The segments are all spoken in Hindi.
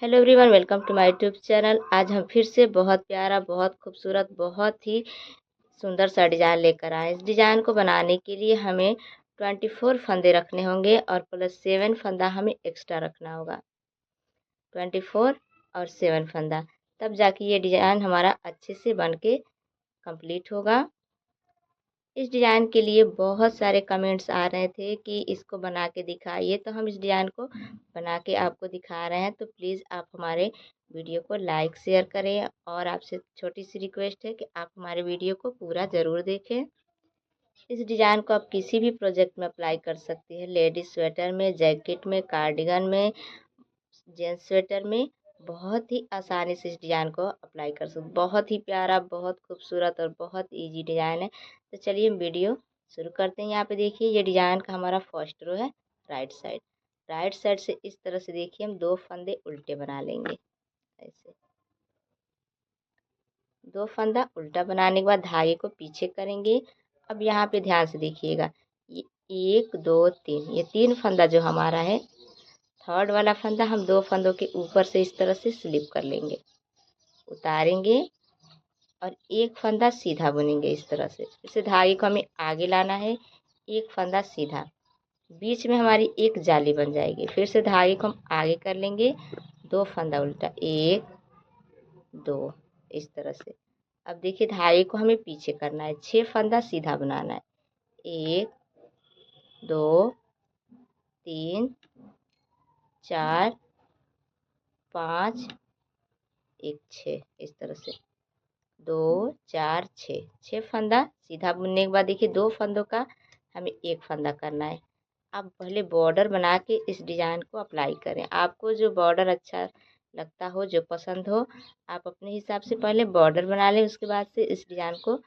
Hello everyone, welcome to my YouTube channel. आज हम फिर से बहुत प्यारा, बहुत खूबसूरत, बहुत ही सुंदर सा डिज़ाइन लेकर आए। इस डिज़ाइन को बनाने के लिए हमें 24 फंदे रखने होंगे और प्लस 7 फंदा हमें एक्स्ट्रा रखना होगा। 24 और 7 फंदा, तब जाके ये डिज़ाइन हमारा अच्छे से बन के कंप्लीट होगा। इस डिज़ाइन के लिए बहुत सारे कमेंट्स आ रहे थे कि इसको बना के दिखाइए, तो हम इस डिज़ाइन को बना के आपको दिखा रहे हैं। तो प्लीज़ आप हमारे वीडियो को लाइक शेयर करें और आपसे छोटी सी रिक्वेस्ट है कि आप हमारे वीडियो को पूरा ज़रूर देखें। इस डिज़ाइन को आप किसी भी प्रोजेक्ट में अप्लाई कर सकती हैं, लेडीज स्वेटर में, जैकेट में, कार्डिगन में, जेंट्स स्वेटर में। बहुत ही आसानी से इस डिज़ाइन को अप्लाई कर सकते। बहुत ही प्यारा, बहुत खूबसूरत और बहुत इजी डिज़ाइन है। तो चलिए हम वीडियो शुरू करते हैं। यहाँ पे देखिए, ये डिज़ाइन का हमारा फर्स्ट रो है। राइट साइड से इस तरह से देखिए, हम 2 फंदे उल्टे बना लेंगे। ऐसे 2 फंदा उल्टा बनाने के बाद धागे को पीछे करेंगे। अब यहाँ पे ध्यान से देखिएगा, ये 1 2 3, ये 3 फंदा जो हमारा है, थर्ड वाला फंदा हम 2 फंदों के ऊपर से इस तरह से स्लिप कर लेंगे, उतारेंगे और एक फंदा सीधा बुनेंगे इस तरह से। इसे धागे को हमें आगे लाना है, एक फंदा सीधा, बीच में हमारी एक जाली बन जाएगी। फिर से धागे को हम आगे कर लेंगे, 2 फंदा उल्टा, 1 2, इस तरह से। अब देखिए, धागे को हमें पीछे करना है, 6 फंदा सीधा बनाना है, 1 2 3 4 5 1 6, इस तरह से 2 4 6, 6 फंदा सीधा बुनने के बाद देखिए, 2 फंदों का हमें एक फंदा करना है। अब पहले बॉर्डर बना के इस डिज़ाइन को अप्लाई करें। आपको जो बॉर्डर अच्छा लगता हो, जो पसंद हो, आप अपने हिसाब से पहले बॉर्डर बना लें, उसके बाद से इस डिज़ाइन को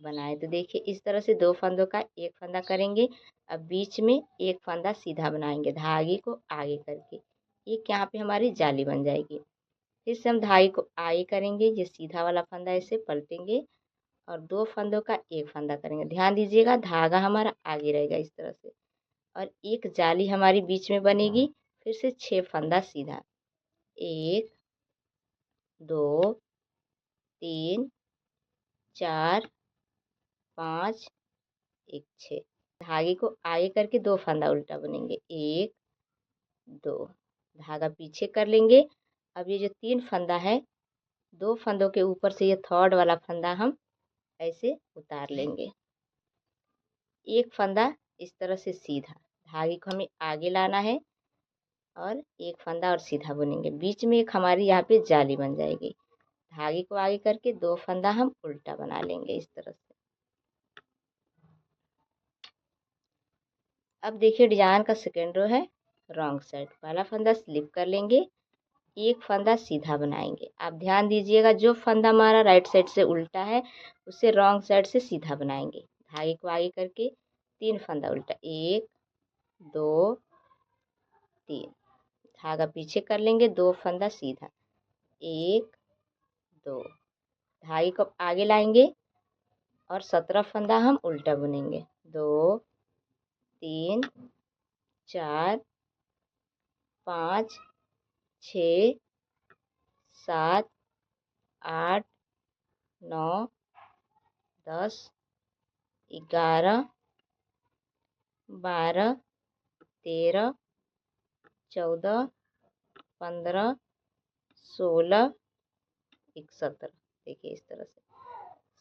बनाएं। तो देखिए, इस तरह से 2 फंदों का एक फंदा करेंगे। अब बीच में एक फंदा सीधा बनाएंगे, धागे को आगे करके। एक यहाँ पे हमारी जाली बन जाएगी। फिर से हम धागे को आगे करेंगे, ये सीधा वाला फंदा ऐसे पलटेंगे और 2 फंदों का एक फंदा करेंगे। ध्यान दीजिएगा, धागा हमारा आगे रहेगा इस तरह से और एक जाली हमारी बीच में बनेगी। फिर से 6 फंदा सीधा, 1 2 3 4 5 1 6, धागे को आगे करके 2 फंदा उल्टा बुनेंगे, 1 2, धागा पीछे कर लेंगे। अब ये जो 3 फंदा है, 2 फंदों के ऊपर से ये थर्ड वाला फंदा हम ऐसे उतार लेंगे, एक फंदा इस तरह से सीधा, धागे को हमें आगे लाना है और एक फंदा और सीधा बुनेंगे। बीच में एक हमारी यहाँ पे जाली बन जाएगी, धागे को आगे करके 2 फंदा हम उल्टा बना लेंगे इस तरह से। अब देखिए, डिजाइन का सेकेंड रो है, रॉन्ग साइड। पहला फंदा स्लिप कर लेंगे, एक फंदा सीधा बनाएंगे। आप ध्यान दीजिएगा, जो फंदा हमारा राइट साइड से उल्टा है, उसे रॉन्ग साइड से सीधा बनाएंगे। धागे को आगे करके 3 फंदा उल्टा, 1 2 3, धागा पीछे कर लेंगे, 2 फंदा सीधा, 1 2, धागे को आगे लाएंगे और 17 फंदा हम उल्टा बुनेंगे, 2 3 4 5 6 7 8 9 10 11 12 13 14 15 16 17। देखिए, इस तरह से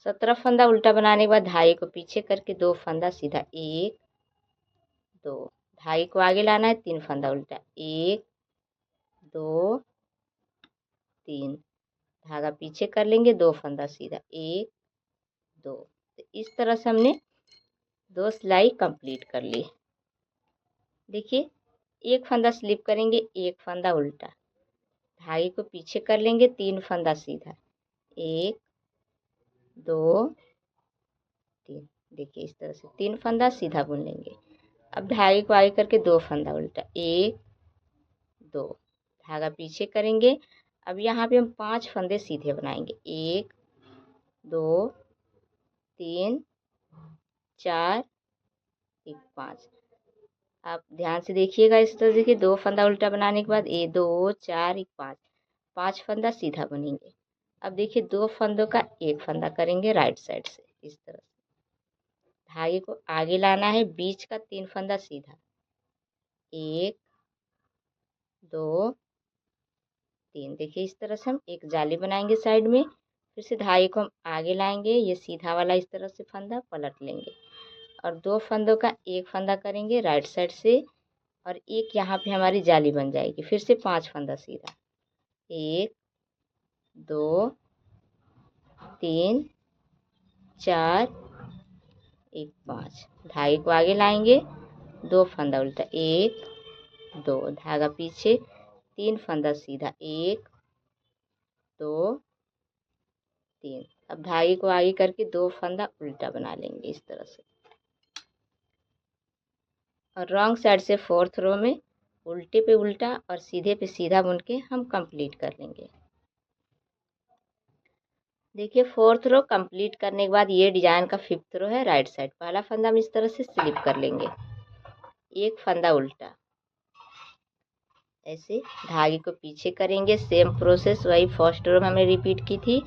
17 फंदा उल्टा बनाने के बाद धागे को पीछे करके 2 फंदा सीधा, 1 2, धागे को आगे लाना है, 3 फंदा उल्टा, 1 2 3, धागा पीछे कर लेंगे, 2 फंदा सीधा, 1 2। तो इस तरह से हमने 2 सिलाई कंप्लीट कर ली। देखिए, एक फंदा स्लिप करेंगे, एक फंदा उल्टा, धागे को पीछे कर लेंगे, 3 फंदा सीधा, 1 2 3। देखिए, इस तरह से 3 फंदा सीधा बुन लेंगे। अब धागे को आगे करके 2 फंदा उल्टा, 1 2, धागा पीछे करेंगे। अब यहाँ पे हम 5 फंदे सीधे बनाएंगे, 1 2 3 4 1 5। आप ध्यान से देखिएगा, इस तरह देखिए, 2 फंदा उल्टा बनाने के बाद 1 2 4 1 5, 5 फंदा सीधा बुनेंगे। अब देखिए 2 फंदों का एक फंदा करेंगे राइट साइड से इस तरह से। धागे को आगे लाना है, बीच का 3 फंदा सीधा, 1 2 3। देखिए इस तरह से हम एक जाली बनाएंगे साइड में। फिर से धागे को हम आगे लाएंगे, ये सीधा वाला इस तरह से फंदा पलट लेंगे और 2 फंदों का एक फंदा करेंगे राइट साइड से और एक यहाँ पे हमारी जाली बन जाएगी। फिर से 5 फंदा सीधा, 1 2 3 4 1 5। धागे को आगे लाएंगे, 2 फंदा उल्टा, 1 2, धागा पीछे, 3 फंदा सीधा, 1 2 3। अब धागे को आगे करके 2 फंदा उल्टा बना लेंगे इस तरह से और रॉन्ग साइड से 4th रो में उल्टे पे उल्टा और सीधे पे सीधा बुन के हम कंप्लीट कर लेंगे। देखिए 4th रो कंप्लीट करने के बाद ये डिजाइन का 5th रो है राइट साइड। पहला फंदा हम इस तरह से स्लिप कर लेंगे, एक फंदा उल्टा, ऐसे धागे को पीछे करेंगे। सेम प्रोसेस वही फर्स्ट रो में हमने रिपीट की थी,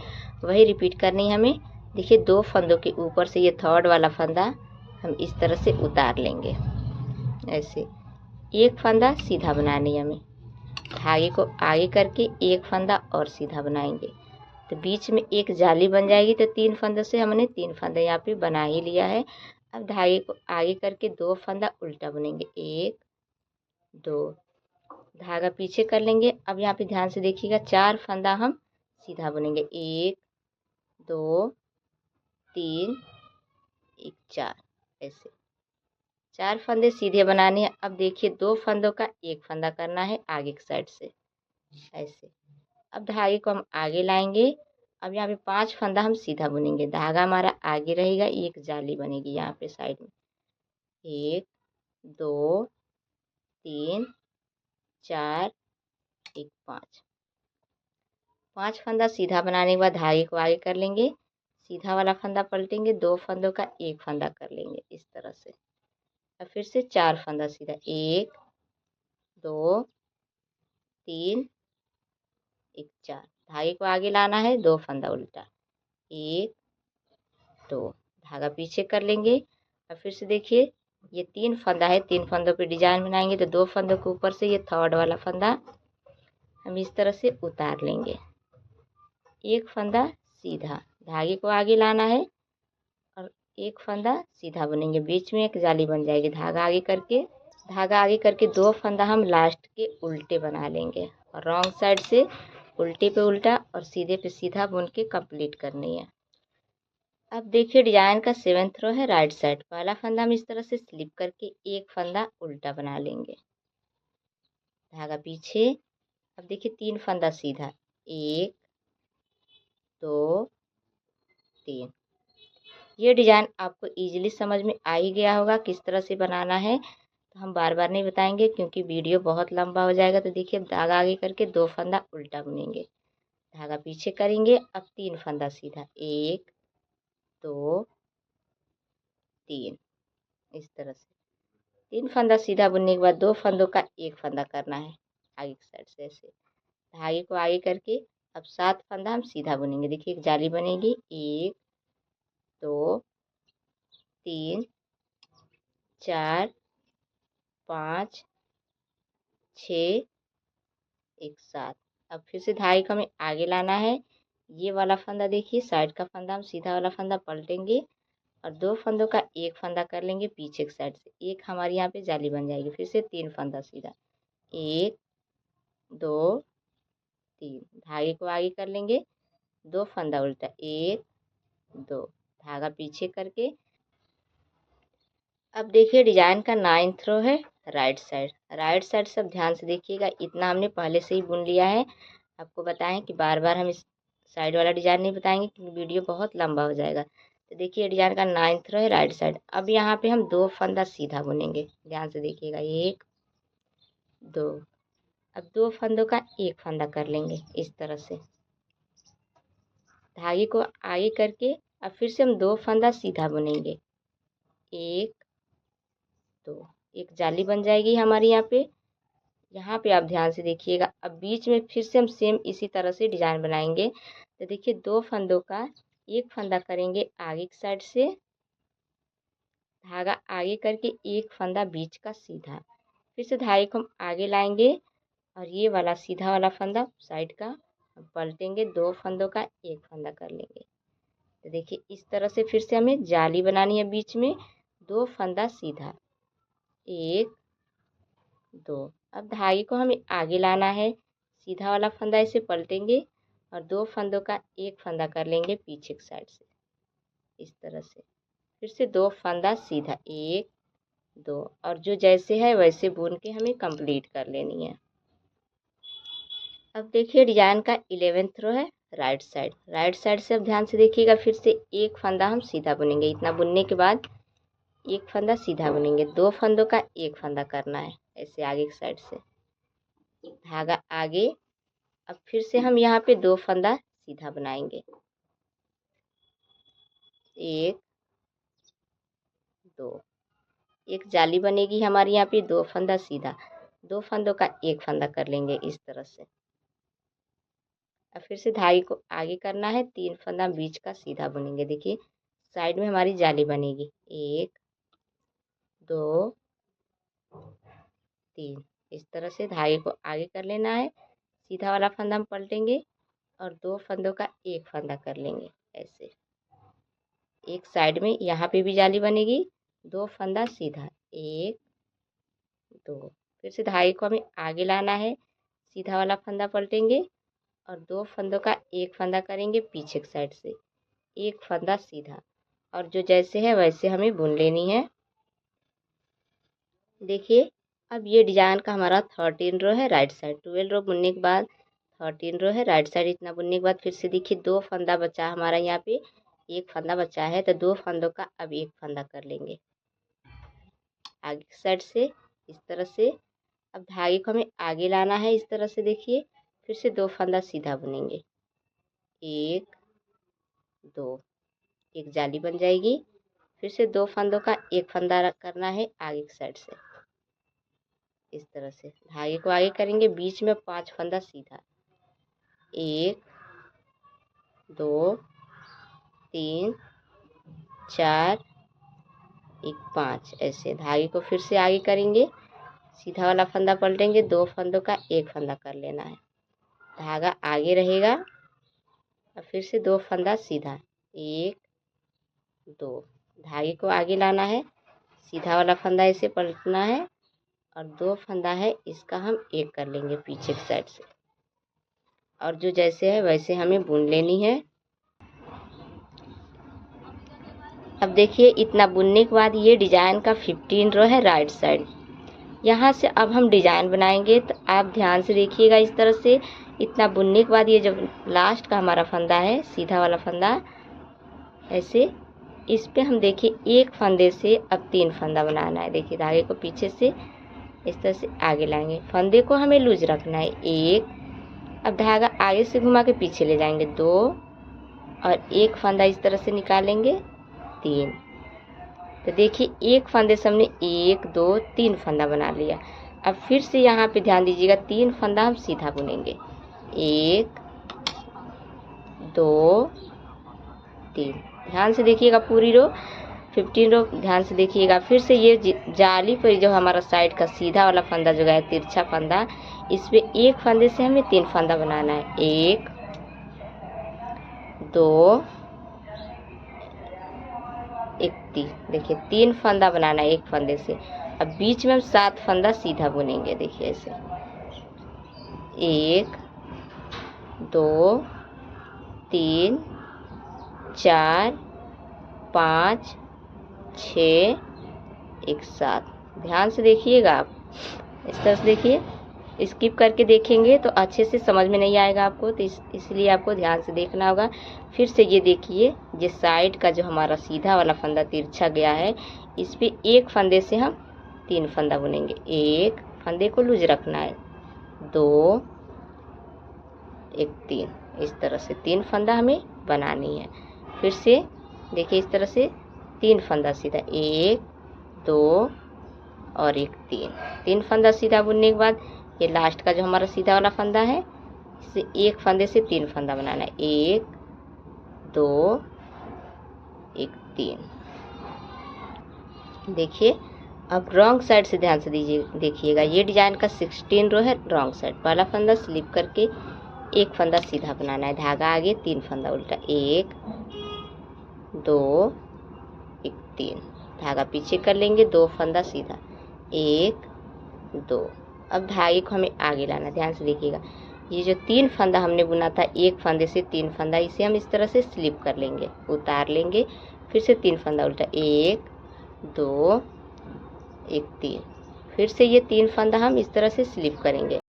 वही रिपीट करनी है हमें। देखिए 2 फंदों के ऊपर से ये 3rd वाला फंदा हम इस तरह से उतार लेंगे, ऐसे एक फंदा सीधा बनानी है हमें। धागे को आगे करके एक फंदा और सीधा बनाएंगे तो बीच में एक जाली बन जाएगी। तो 3 फंदों से हमने 3 फंदा यहाँ पे बना ही लिया है। अब धागे को आगे करके 2 फंदा उल्टा बुनेंगे, 1 2, धागा पीछे कर लेंगे। अब यहाँ पे ध्यान से देखिएगा 4 फंदा हम सीधा बुनेंगे, 1 2 3 1 4, ऐसे 4 फंदे सीधे बनाने हैं। अब देखिए 2 फंदों का एक फंदा करना है आगे की साइड से, ऐसे। अब धागे को हम आगे लाएंगे। अब यहाँ पे 5 फंदा हम सीधा बुनेंगे, धागा हमारा आगे रहेगा, एक जाली बनेगी यहाँ पे साइड में, 1 2 3 4 1 5। 5 फंदा सीधा बनाने के बाद धागे को आगे कर लेंगे, सीधा वाला फंदा पलटेंगे, 2 फंदों का एक फंदा कर लेंगे इस तरह से। अब फिर से 4 फंदा सीधा, 1 2 3 1 4। धागे को आगे लाना है, 2 फंदा उल्टा, 1 2, धागा पीछे कर लेंगे। अब फिर से देखिए ये 3 फंदा है, 3 फंदों पे डिजाइन बनाएंगे तो 2 फंदों के ऊपर से ये 3rd वाला फंदा हम इस तरह से उतार लेंगे, एक फंदा सीधा, धागे को आगे लाना है और एक फंदा सीधा बुनेंगे, बीच में एक जाली बन जाएगी। धागा आगे करके 2 फंदा हम लास्ट के उल्टे बना लेंगे और रॉन्ग साइड से उल्टे पे उल्टा और सीधे पे सीधा बुन के कंप्लीट करनी है। अब देखिए डिजाइन का 7th रो है राइट साइड। पहला फंदा हम इस तरह से स्लिप करके एक फंदा उल्टा बना लेंगे, धागा पीछे। अब देखिए 3 फंदा सीधा, 1 2 3। ये डिजाइन आपको इजीली समझ में आ ही गया होगा किस तरह से बनाना है, तो हम बार बार नहीं बताएंगे क्योंकि वीडियो बहुत लंबा हो जाएगा। तो देखिए धागा आगे करके 2 फंदा उल्टा बुनेंगे, धागा पीछे करेंगे। अब 3 फंदा सीधा, 1 2 3, इस तरह से 3 फंदा सीधा बुनने के बाद 2 फंदों का एक फंदा करना है आगे की साइड से, ऐसे धागे को आगे करके अब 7 फंदा हम सीधा बुनेंगे। देखिए एक जाली बनेगी, 1 2 3 4 5 6 1 7। अब फिर से धागे को हमें आगे लाना है, ये वाला फंदा देखिए साइड का फंदा हम सीधा वाला फंदा पलटेंगे और 2 फंदों का एक फंदा कर लेंगे पीछे की साइड से, एक हमारी यहाँ पे जाली बन जाएगी। फिर से 3 फंदा सीधा, 1 2 3, धागे को आगे कर लेंगे, 2 फंदा उल्टा, 1 2, धागा पीछे करके। अब देखिए डिजाइन का 9th रो है राइट साइड। सब ध्यान से देखिएगा, इतना हमने पहले से ही बुन लिया है। आपको बताएं कि बार बार हम इस साइड वाला डिजाइन नहीं बताएंगे क्योंकि वीडियो बहुत लंबा हो जाएगा। तो देखिए डिजाइन का 9th रो है राइट साइड। अब यहाँ पे हम 2 फंदा सीधा बुनेंगे, ध्यान से देखिएगा, 1 2। अब 2 फंदों का एक फंदा कर लेंगे इस तरह से, धागे को आगे करके अब फिर से हम 2 फंदा सीधा बुनेंगे, 1 2, एक जाली बन जाएगी हमारी यहाँ पे, यहाँ पे आप ध्यान से देखिएगा। अब बीच में फिर से हम सेम इसी तरह से डिजाइन बनाएंगे। तो देखिए 2 फंदों का एक फंदा करेंगे आगे की साइड से, धागा आगे करके एक फंदा बीच का सीधा, फिर से धागे को हम आगे लाएंगे और ये वाला सीधा वाला फंदा साइड का हम पलटेंगे, 2 फंदों का एक फंदा कर लेंगे। तो देखिए इस तरह से फिर से हमें जाली बनानी है। बीच में 2 फंदा सीधा, 1 2। अब धागे को हमें आगे लाना है, सीधा वाला फंदा ऐसे पलटेंगे और 2 फंदों का एक फंदा कर लेंगे पीछे की साइड से इस तरह से। फिर से 2 फंदा सीधा, 1 2, और जो जैसे है वैसे बुन के हमें कंप्लीट कर लेनी है। अब देखिए डिजाइन का 11th रो है राइट साइड से। अब ध्यान से देखिएगा, फिर से एक फंदा हम सीधा बुनेंगे। इतना बुनने के बाद एक फंदा सीधा बुनेंगे, 2 फंदों का एक फंदा करना है ऐसे आगे की साइड से, धागा आगे। अब फिर से हम यहाँ पे 2 फंदा सीधा बनाएंगे, 1 2। एक जाली बनेगी हमारी यहाँ पे, 2 फंदा सीधा, 2 फंदों का एक फंदा कर लेंगे इस तरह से। अब फिर से धागे को आगे करना है, 3 फंदा बीच का सीधा बुनेंगे। देखिए साइड में हमारी जाली बनेगी, 1 2 3। इस तरह से धागे को आगे कर लेना है, सीधा वाला फंदा हम पलटेंगे और 2 फंदों का एक फंदा कर लेंगे ऐसे। एक साइड में यहाँ पे भी जाली बनेगी, 2 फंदा सीधा, 1 2। फिर से धागे को हमें आगे लाना है, सीधा वाला फंदा पलटेंगे और 2 फंदों का एक फंदा करेंगे पीछे की साइड से, एक फंदा सीधा, और जो जैसे है वैसे हमें बुन लेनी है। देखिए अब ये डिजाइन का हमारा 13 रो है राइट साइड। 12 रो बुनने के बाद 13 रो है राइट साइड। इतना बुनने के बाद फिर से देखिए 2 फंदा बचा हमारा, यहाँ पे एक फंदा बचा है, तो 2 फंदों का अब एक फंदा कर लेंगे आगे की साइड से इस तरह से। अब धागे को हमें आगे लाना है इस तरह से। देखिए फिर से 2 फंदा सीधा बुनेंगे, 1 2, एक जाली बन जाएगी। फिर से 2 फंदों का एक फंदा करना है आगे की साइड से इस तरह से। धागे को आगे करेंगे, बीच में 5 फंदा सीधा, 1 2 3 4 1 5 ऐसे। धागे को फिर से आगे करेंगे, सीधा वाला फंदा पलटेंगे, 2 फंदों का एक फंदा कर लेना है, धागा आगे रहेगा। और फिर से 2 फंदा सीधा, 1 2। धागे को आगे लाना है, सीधा वाला फंदा ऐसे पलटना है और 2 फंदा है इसका हम एक कर लेंगे पीछे की साइड से, और जो जैसे है वैसे हमें बुन लेनी है। अब देखिए इतना बुनने के बाद ये डिजाइन का 15 रो है राइट साइड। यहाँ से अब हम डिजाइन बनाएंगे, तो आप ध्यान से देखिएगा इस तरह से। इतना बुनने के बाद ये जब लास्ट का हमारा फंदा है सीधा वाला फंदा ऐसे, इस पे हम देखिए एक फंदे से अब 3 फंदा बनाना है। देखिए धागे को पीछे से इस तरह से आगे लाएंगे, फंदे को हमें लूज रखना है, 1। अब धागा आगे से घुमा के पीछे ले जाएंगे, 2, और एक फंदा इस तरह से निकालेंगे, 3। तो देखिए एक फंदे से हमने 1 2 3 फंदा बना लिया। अब फिर से यहाँ पे ध्यान दीजिएगा, 3 फंदा हम सीधा बुनेंगे, 1 2 3। ध्यान से देखिएगा पूरी रो 15 रो ध्यान से देखिएगा। फिर से ये जाली पर जो हमारा साइड का सीधा वाला फंदा जो है तिरछा फंदा, इस पे एक फंदे से हमें 3 फंदा बनाना है, 1 2 1 3। देखिए 3 फंदा बनाना है एक फंदे से। अब बीच में हम 7 फंदा सीधा बुनेंगे। देखिए ऐसे 1 2 3 4 5 6 1 7। ध्यान से देखिएगा आप इस तरह से। देखिए स्किप करके देखेंगे तो अच्छे से समझ में नहीं आएगा आपको, तो इसलिए आपको ध्यान से देखना होगा। फिर से ये देखिए, ये साइड का जो हमारा सीधा वाला फंदा तिरछा गया है, इस पे एक फंदे से हम 3 फंदा बुनेंगे, 1 फंदे को लूज रखना है, 2 1 3। इस तरह से 3 फंदा हमें बनानी है। फिर से देखिए इस तरह से 3 फंदा सीधा, 1 2 और 1 3। 3 फंदा सीधा बुनने के बाद ये लास्ट का जो हमारा सीधा वाला फंदा है, इसे एक फंदे से 3 फंदा बनाना है। 1 2 1 3। देखिए अब रॉन्ग साइड से ध्यान से देखिएगा। ये डिजाइन का 16 रो है, रॉन्ग साइड वाला फंदा स्लिप करके एक फंदा सीधा बनाना है। धागा आगे 3 फंदा उल्टा। 1 2 1 3। धागा पीछे कर लेंगे, 2 फंदा सीधा। 1 2। अब धागे को हमें आगे लाना, ध्यान से देखिएगा। ये जो 3 फंदा हमने बुना था, एक फंदे से 3 फंदा, इसे हम इस तरह से स्लिप कर लेंगे, उतार लेंगे, फिर से 3 फंदा उल्टा। 1 2 1 3। फिर से ये 3 फंदा हम इस तरह से स्लिप करेंगे।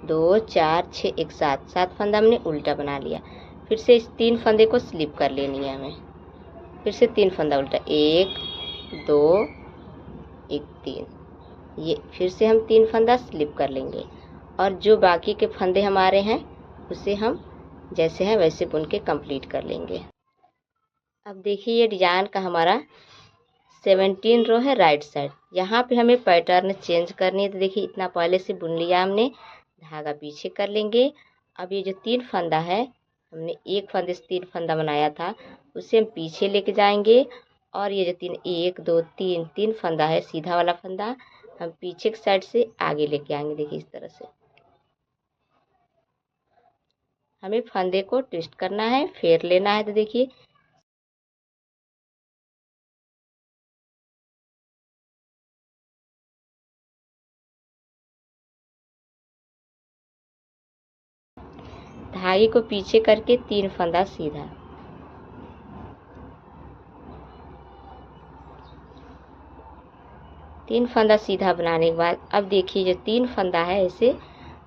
दो 4 6 1 7, 7 फंदा हमने उल्टा बना लिया। फिर से इस 3 फंदे को स्लिप कर लेनी है हमें। फिर से 3 फंदा उल्टा। 1 2 1 3। ये फिर से हम 3 फंदा स्लिप कर लेंगे और जो बाकी के फंदे हमारे हैं उसे हम जैसे हैं वैसे बुन के कंप्लीट कर लेंगे। अब देखिए ये डिजाइन का हमारा 17 रो है राइट साइड। यहाँ पे हमें पैटर्न चेंज करनी है, तो देखिए इतना पहले से बुन लिया हमने, धागा पीछे कर लेंगे। अब ये जो 3 फंदा है, हमने एक फंदे से 3 फंदा बनाया था, उसे हम पीछे लेके जाएंगे और ये जो 1 2 3 फंदा है, सीधा वाला फंदा हम पीछे की साइड से आगे लेके आएंगे। देखिए इस तरह से हमें फंदे को ट्विस्ट करना है, फेर लेना है। तो देखिए धागे को पीछे करके 3 फंदा सीधा। तीन फंदा सीधा बनाने के बाद अब देखिए जो 3 फंदा है, ऐसे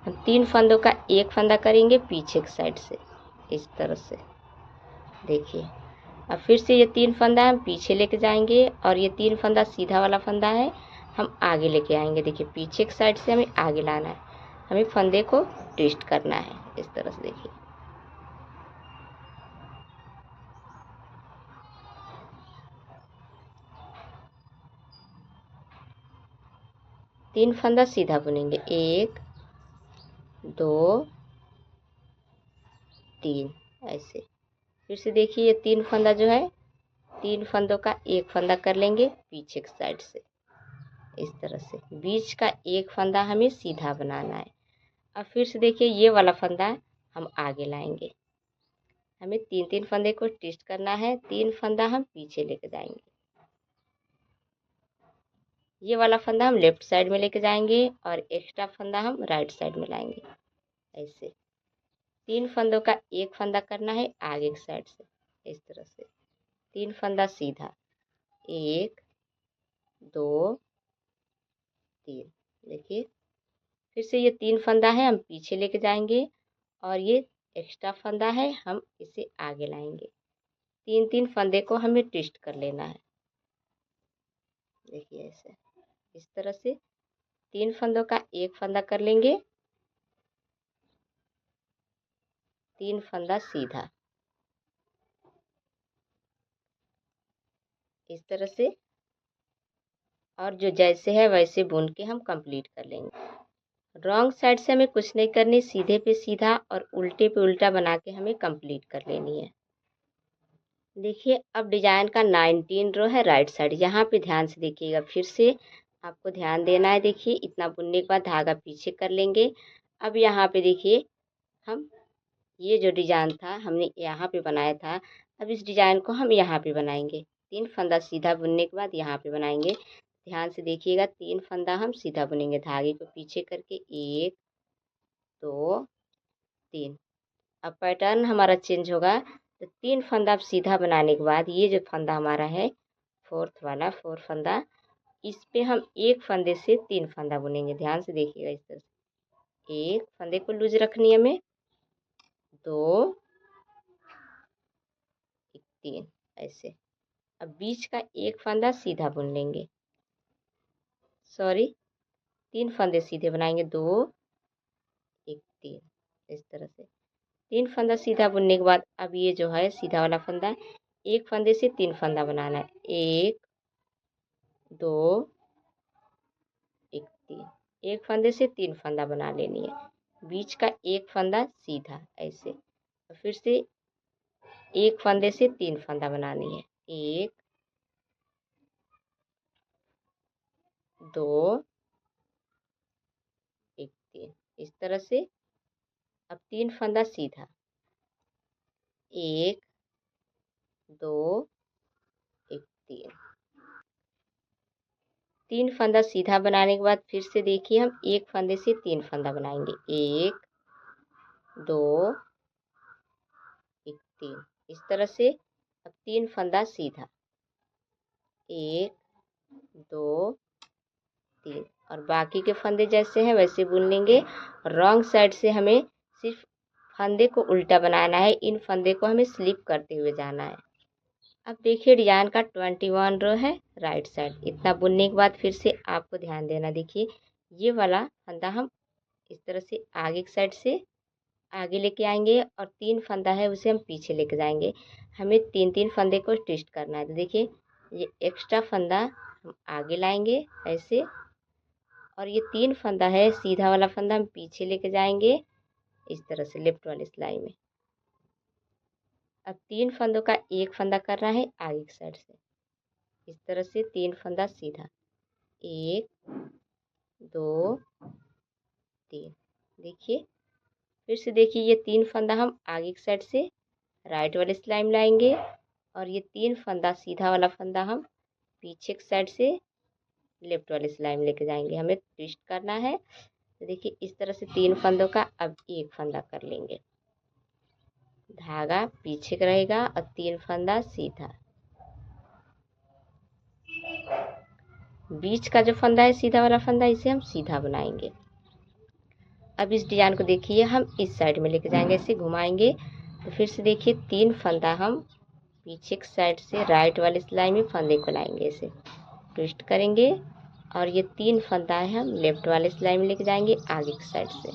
हम 3 फंदों का एक फंदा करेंगे पीछे की साइड से, इस तरह से। देखिए अब फिर से ये 3 फंदा हम पीछे लेके जाएंगे और ये 3 फंदा सीधा वाला फंदा है, हम आगे लेके आएंगे। देखिए पीछे की साइड से हमें आगे लाना है, हमें फंदे को ट्विस्ट करना है इस तरह से। देखिए 3 फंदा सीधा बुनेंगे। 1 2 3 ऐसे। फिर से देखिए ये 3 फंदा जो है, 3 फंदों का एक फंदा कर लेंगे पीछे की साइड से, इस तरह से। बीच का एक फंदा हमें सीधा बनाना है। अब फिर से देखिए ये वाला फंदा हम आगे लाएंगे, हमें 3 फंदे को ट्विस्ट करना है, 3 फंदा हम पीछे लेके जाएंगे। ये वाला फंदा हम लेफ्ट साइड में लेके जाएंगे और एक्स्ट्रा फंदा हम राइट साइड में लाएंगे। ऐसे 3 फंदों का एक फंदा करना है आगे की साइड से, इस तरह से। 3 फंदा सीधा। 1 2 3। देखिए फिर से ये 3 फंदा है, हम पीछे लेके जाएंगे और ये एक्स्ट्रा फंदा है, हम इसे आगे लाएंगे। 3 फंदे को हमें ट्विस्ट कर लेना है। देखिए ऐसे, इस तरह से 3 फंदों का एक फंदा कर लेंगे, 3 फंदा सीधा, इस तरह से। और जो जैसे है वैसे बुन के हम कंप्लीट कर लेंगे। रॉन्ग साइड से हमें कुछ नहीं करनी, सीधे पे सीधा और उल्टे पे उल्टा बना के हमें कंप्लीट कर लेनी है। देखिए अब डिजाइन का 19 रो है राइट साइड। यहाँ पे ध्यान से देखिएगा, फिर से आपको ध्यान देना है। देखिए इतना बुनने के बाद धागा पीछे कर लेंगे। अब यहाँ पे देखिए हम ये जो डिजाइन था हमने यहाँ पे बनाया था, अब इस डिजाइन को हम यहाँ पे बनाएंगे। 3 फंदा सीधा बुनने के बाद यहाँ पे बनाएंगे। ध्यान से देखिएगा, 3 फंदा हम सीधा बुनेंगे, धागे को पीछे करके। 1 2 3। अब पैटर्न हमारा चेंज होगा, तो 3 फंदा आप सीधा बनाने के बाद ये जो फंदा हमारा है, फोर्थ वाला 4 फंदा, इस पे हम एक फंदे से 3 फंदा बुनेंगे। ध्यान से देखिएगा इस तरह से। एक फंदे को लूज रखनी है हमें, 2 3 ऐसे। अब बीच का एक फंदा सीधा बुन लेंगे, सॉरी 3 फंदे सीधे बनाएंगे। 2 1 तीन, इस तरह से 3 फंदा सीधा बुनने के बाद अब ये जो है सीधा वाला फंदा, एक फंदे से 3 फंदा बनाना है। 1 2 1 3, एक फंदे से 3 फंदा बना लेनी है। बीच का एक फंदा सीधा ऐसे, फिर से एक फंदे से 3 फंदा बनानी है। 1 2 1 3, इस तरह से। अब 3 फंदा सीधा, 1 2 1 3, 3 फंदा सीधा बनाने के बाद फिर से देखिए हम एक फंदे से 3 फंदा बनाएंगे। 1 2 1 3, इस तरह से। अब 3 फंदा सीधा, 1 2 3, और बाकी के फंदे जैसे हैं वैसे बुन लेंगे। रॉन्ग साइड से हमें सिर्फ फंदे को उल्टा बनाना है, इन फंदे को हमें स्लिप करते हुए जाना है। अब देखिए डिजाइन का 21 रो है राइट साइड। इतना बुनने के बाद फिर से आपको ध्यान देना, देखिए ये वाला फंदा हम इस तरह से आगे की साइड से आगे लेके आएंगे और 3 फंदा है उसे हम पीछे लेके जाएंगे। हमें 3-3 फंदे को ट्विस्ट करना है। तो देखिए ये एक्स्ट्रा फंदा हम आगे लाएंगे ऐसे, और ये 3 फंदा है सीधा वाला फंदा हम पीछे लेके जाएंगे इस तरह से लेफ्ट वाली सिलाई में। अब 3 फंदों का एक फंदा करना है आगे की साइड से, इस तरह से 3 फंदा सीधा, 1 2 3। देखिए फिर से देखिए ये 3 फंदा हम आगे की साइड से राइट वाली सिलाई में लाएंगे, और ये 3 फंदा सीधा वाला फंदा हम पीछे की साइड से लेफ्ट वाली सिलाई में लेके जाएंगे। हमें ट्विस्ट करना है। तो देखिए इस तरह से 3 फंदों का अब एक फंदा कर लेंगे, धागा पीछे का रहेगा और 3 फंदा सीधा। बीच का जो फंदा है सीधा वाला फंदा, इसे हम सीधा बनाएंगे। अब इस डिजाइन को देखिए हम इस साइड में लेके जाएंगे, ऐसे घुमाएंगे। तो फिर से देखिए 3 फंदा हम पीछे की साइड से राइट वाली सिलाई में फंदे को लाएंगे, ऐसे ट्विस्ट करेंगे, और ये 3 फंदा है हम लेफ्ट वाले सिलाई में लेके जाएंगे आगे की साइड से।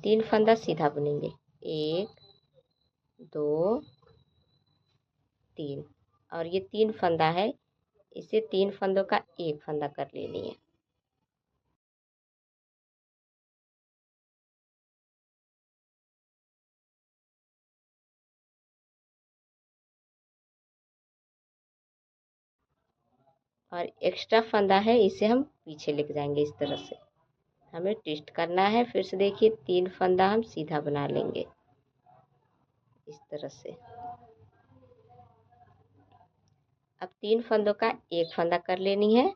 3 फंदा सीधा बुनेंगे, 1 2 3, और ये 3 फंदा है, इसे 3 फंदों का एक फंदा कर लेनी है। और एक्स्ट्रा फंदा है इसे हम पीछे लेके जाएंगे इस तरह से। हमें ट्विस्ट करना है। फिर से देखिए 3 फंदा हम सीधा बना लेंगे इस तरह से। अब 3 फंदों का एक फंदा कर लेनी है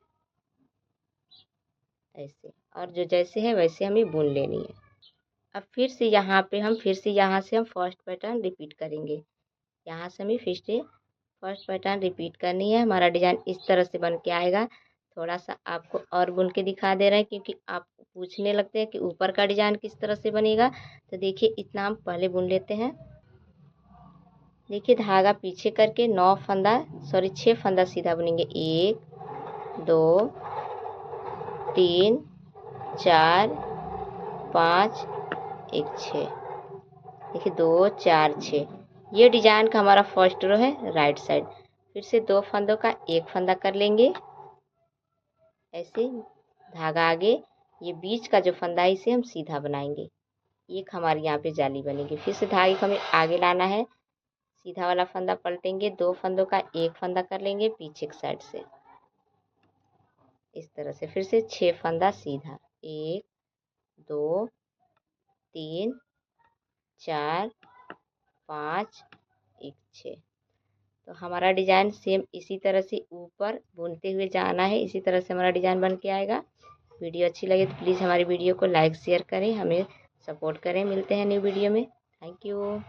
ऐसे, और जो जैसे है वैसे हमें बुन लेनी है। अब फिर से यहाँ पे हम यहाँ से हम फर्स्ट पैटर्न रिपीट करेंगे। यहाँ से हमें फिर से फर्स्ट पैटर्न रिपीट करनी है। हमारा डिजाइन इस तरह से बन के आएगा। थोड़ा सा आपको और बुन के दिखा दे रहे हैं, क्योंकि आप पूछने लगते हैं कि ऊपर का डिजाइन किस तरह से बनेगा। तो देखिए इतना हम पहले बुन लेते हैं। देखिए धागा पीछे करके 6 फंदा सीधा बुनेंगे। 1 2 3 4 5 1 6। देखिए 2 4 6, ये डिजाइन का हमारा फर्स्ट रो है राइट साइड। फिर से 2 फंदों का एक फंदा कर लेंगे ऐसे, धागा आगे। ये बीच का जो फंदा है इसे हम सीधा बनाएंगे। एक हमारी यहाँ पे जाली बनेगी। फिर से धागे को हमें आगे लाना है, सीधा वाला फंदा पलटेंगे, 2 फंदों का एक फंदा कर लेंगे पीछे की साइड से इस तरह से। फिर से 6 फंदा सीधा, 1 2 3 4 5 1 6। तो हमारा डिजाइन सेम इसी तरह से ऊपर बुनते हुए जाना है। इसी तरह से हमारा डिजाइन बन के आएगा। वीडियो अच्छी लगे तो प्लीज़ हमारी वीडियो को लाइक शेयर करें, हमें सपोर्ट करें। मिलते हैं न्यू वीडियो में। Thank you.